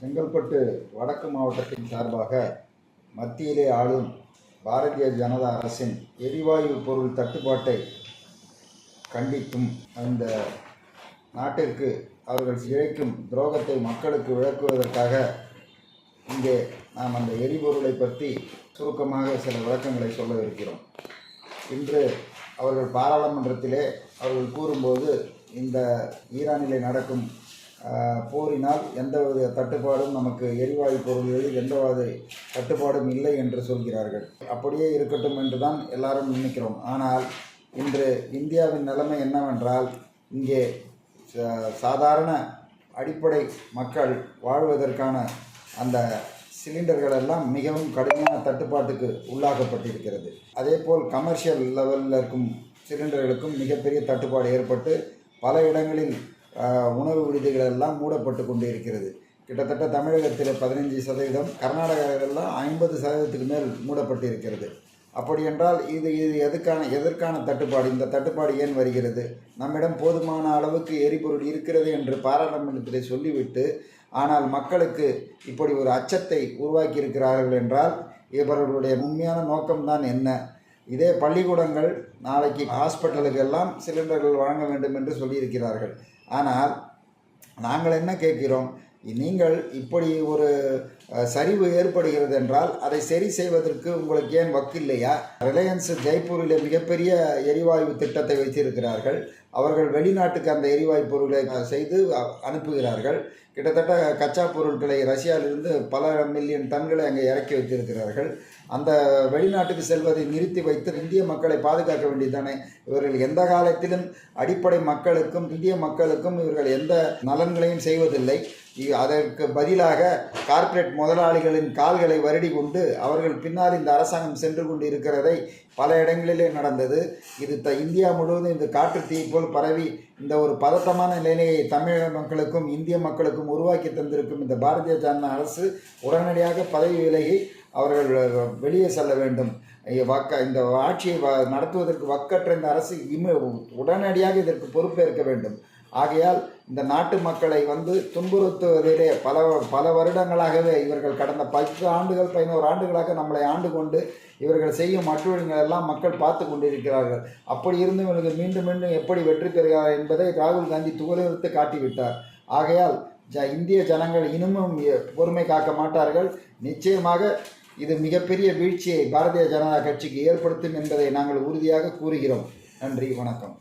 செங்கல்பட்டு வடக்கு மாவட்டத்தின் சார்பாக மத்தியிலே ஆளும் பாரதிய ஜனதா அரசின் எரிவாயு பொருள் தட்டுப்பாட்டை கண்டித்தும் அந்த நாட்டிற்கு அவர்கள் இழைக்கும் துரோகத்தை மக்களுக்கு விளக்குவதற்காக இங்கே நாம் அந்த எரிபொருளை பற்றி சுருக்கமாக சில விளக்கங்களை சொல்லவிருக்கிறோம். இன்று அவர்கள் பாராளுமன்றத்திலே அவர்கள் கூறும்போது இந்த ஈரானிலே நடக்கும் போரினால் எந்தவித தட்டுப்பாடும் நமக்கு எரிவாயு பொருள்களில் எந்தவித தட்டுப்பாடும் இல்லை என்று சொல்கிறார்கள். அப்படியே இருக்கட்டும் என்று தான் எல்லாரும் நினைக்கிறோம். ஆனால் இன்று இந்தியாவின் நிலைமை என்னவென்றால், இங்கே சாதாரண அடிப்படை மக்கள் வாழ்வதற்கான அந்த சிலிண்டர்கள் எல்லாம் மிகவும் கடுமையான தட்டுப்பாட்டுக்கு உள்ளாக்கப்பட்டிருக்கிறது. அதேபோல் கமர்ஷியல் லெவலில் இருக்கும் சிலிண்டர்களுக்கும் மிகப்பெரிய தட்டுப்பாடு ஏற்பட்டு பல இடங்களில் உணவு விடுதிகள் எல்லாம் மூடப்பட்டு கொண்டு இருக்கிறது. கிட்டத்தட்ட தமிழகத்தில் 15%, கர்நாடகாவிலெல்லாம் 50%க்கு மேல் மூடப்பட்டு இருக்கிறது. அப்படி என்றால் இது எதற்கான தட்டுப்பாடு? இந்த தட்டுப்பாடு ஏன் வருகிறது? நம்மிடம் போதுமான அளவுக்கு எரிபொருள் இருக்கிறது என்று பாராளுமன்றத்தில் சொல்லிவிட்டு, ஆனால் மக்களுக்கு இப்படி ஒரு அச்சத்தை உருவாக்கி இருக்கிறார்கள் என்றால் இவர்களுடைய உண்மையான நோக்கம்தான் என்ன? இதே பள்ளிக்கூடங்கள் நாளைக்கு ஹாஸ்பிட்டலுக்கு எல்லாம் சிலிண்டர்கள் வழங்க வேண்டும் என்று சொல்லியிருக்கிறார்கள். ஆனால் நாங்கள் என்ன கேட்கிறோம்? நீங்கள் இப்படி ஒரு சரிவு ஏற்படுகிறது என்றால் அதை சரி செய்வதற்கு உங்களுக்கு ஏன் வக்கில்லையா? ரிலையன்ஸ் ஜெய்ப்பூரில் மிகப்பெரிய எரிவாயு திட்டத்தை வைத்திருக்கிறார்கள். அவர்கள் வெளிநாட்டுக்கு அந்த எரிவாயு பொருட்களை செய்து அனுப்புகிறார்கள். கிட்டத்தட்ட கச்சா பொருட்களை ரஷ்யாவிலிருந்து பல மில்லியன் டன்களை அங்கே இறக்கி வைத்திருக்கிறார்கள். அந்த வெளிநாட்டுக்கு செல்வதை நிறுத்தி வைத்து இந்திய மக்களை பாதுகாக்க வேண்டியதானே? இவர்கள் எந்த காலத்திலும் அடிப்படை மக்களுக்கும் இந்திய மக்களுக்கும் இவர்கள் எந்த நலன்களையும் செய்வதில்லை. அதற்கு பதிலாக கார்ப்பரேட் முதலாளிகளின் கால்களை வருடி கொண்டு அவர்கள் பின்னால் இந்த அரசாங்கம் சென்று கொண்டு இருக்கிறதை பல இடங்களிலே நடந்தது. இது இந்தியா முழுவதும் இந்த காற்று தீ போல் பரவி இந்த ஒரு பதட்டமான நிலையை தமிழக மக்களுக்கும் இந்திய மக்களுக்கும் உருவாக்கி தந்திருக்கும் இந்த பாரதிய ஜனதா அரசு உடனடியாக பதவி விலகி அவர்கள் வெளியே செல்ல வேண்டும். இந்த ஆட்சியை நடத்துவதற்கு வக்கற்ற இந்த அரசு உடனடியாக இதற்கு பொறுப்பேற்க வேண்டும். ஆகையால் இந்த நாட்டு மக்களை துன்புறுத்துவதிலே பல வருடங்களாகவே இவர்கள் கடந்த 10 ஆண்டுகள் 11 ஆண்டுகளாக நம்மளை ஆண்டு கொண்டு இவர்கள் செய்யும் அட்டுழியங்கள் எல்லாம் மக்கள் பார்த்து கொண்டிருக்கிறார்கள். அப்படி இருந்து இவர்கள் மீண்டும் மீண்டும் எப்படி வெற்றி பெறுகிறார் என்பதை ராகுல் காந்தி துவரெடுத்து காட்டிவிட்டார். ஆகையால் இந்திய ஜனங்கள் இன்னமும் பொறுமை காக்க மாட்டார்கள். நிச்சயமாக இது மிகப்பெரிய வீழ்ச்சியை பாரதிய ஜனதா கட்சிக்கு ஏற்படுத்தும் என்பதை நாங்கள் உறுதியாக கூறுகிறோம். நன்றி, வணக்கம்.